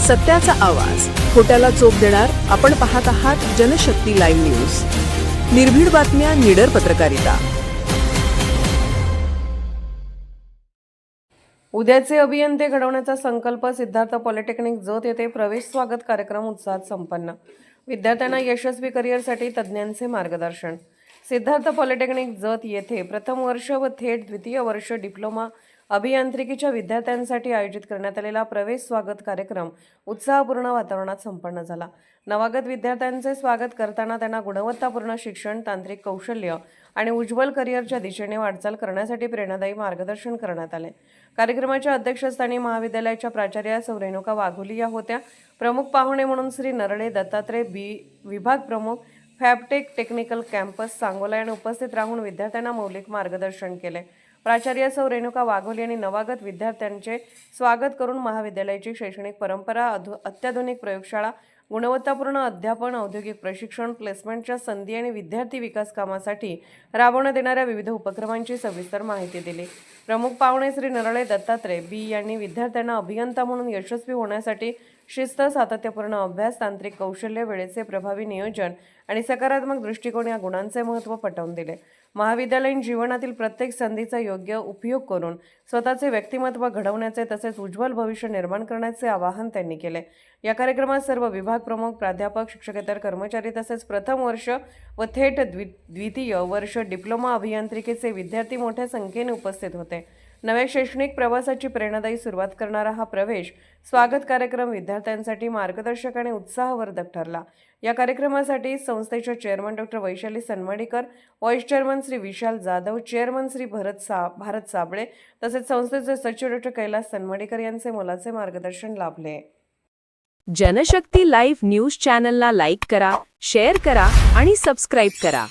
सत्याचा आवाज, खोट्याला चोप देणार. आपण पाहत आहात जनशक्ती लाईव्ह न्यूज. निर्भीड बातम्या, निडर पत्रकारिता. उद्याचे अभियंते घडवण्याचा संकल्प. सिद्धार्थ पॉलिटेक्निक जत येथे प्रवेश स्वागत कार्यक्रम उत्साहात संपन्न. विद्यार्थ्यांना यशस्वी करिअरसाठी तज्ज्ञांचे मार्गदर्शन. सिद्धार्थ पॉलिटेक्निक जत येथे प्रथम वर्ष व थेट द्वितीय वर्ष डिप्लोमा अभियांत्रिकीच्या विद्यार्थ्यांसाठी आयोजित करण्यात आलेला प्रवेश स्वागत कार्यक्रम उत्साहपूर्ण वातावरणात संपन्न झाला. नवागत विद्यार्थ्यांचे स्वागत करताना त्यांना गुणवत्तापूर्ण शिक्षण, तांत्रिक कौशल्य आणि उज्ज्वल करिअरच्या दिशेने वाटचाल करण्यासाठी प्रेरणादायी मार्गदर्शन करण्यात आले. कार्यक्रमाच्या अध्यक्षस्थानी महाविद्यालयाच्या प्राचार्या सौ रेणुका वाघोली या होत्या. प्रमुख पाहुणे म्हणून श्री नरळे दत्तात्रय बी विभाग प्रमुख, फॅबटेक टेक्निकल कॅम्पस सांगोला यांनी उपस्थित राहून विद्यार्थ्यांना मौलिक मार्गदर्शन केले. प्राचार्य सौ रेणुका वाघोली यांनी नवागत विद्यार्थ्यांचे स्वागत करून महाविद्यालयाची शैक्षणिक परंपरा, अत्याधुनिक प्रयोगशाळा, गुणवत्तापूर्ण अध्यापन, औद्योगिक प्रशिक्षण, प्लेसमेंटच्या संधी आणि विद्यार्थी विकास कामासाठी राबवण्यात येणाऱ्या विविध उपक्रमांची सविस्तर माहिती दिली. प्रमुख पाहुणे श्री नरळे दत्तात्रय बी यांनी विद्यार्थ्यांना अभियंता म्हणून यशस्वी होण्यासाठी शिस्त, सातत्यपूर्ण अभ्यास, तांत्रिक कौशल्य, वेळेचे प्रभावी नियोजन आणि सकारात्मक दृष्टिकोन या गुणांचे महत्त्व पटवून दिले. महाविद्यालयीन जीवनातील प्रत्येक संधीचा योग्य उपयोग करून स्वतःचे व्यक्तिमत्व घडवण्याचे तसेच उज्ज्वल भविष्य निर्माण करण्याचे आवाहन त्यांनी केले. या कार्यक्रमात सर्व विभाग प्रमुख, प्राध्यापक, शिक्षकेतर कर्मचारी तसेच प्रथम वर्ष व थेट द्वितीय वर्ष डिप्लोमा अभियांत्रिकीचे विद्यार्थी मोठ्या संख्येने उपस्थित होते. नव्या शैक्षणिक प्रवासाची प्रेरणादायी सुरुवात करणारा हा प्रवेश स्वागत कार्यक्रम विद्यार्थ्यांसाठी मार्गदर्शक आणि उत्साहवर्धक ठरला. या कार्यक्रमासाठी संस्थेचे chairman doctor Vaishali Sanmadikar, vice chairman Shri Vishal Jadhav, chairman Shri Bharat Sable तसेच संस्थेचे सचिव डॉक्टर कैलास सनमडीकर यांचे मोलाचे मार्गदर्शन लाभले. जनशक्ती लाईव्ह न्यूज चॅनलला लाईक करा, शेअर करा आणि सबस्क्राईब करा.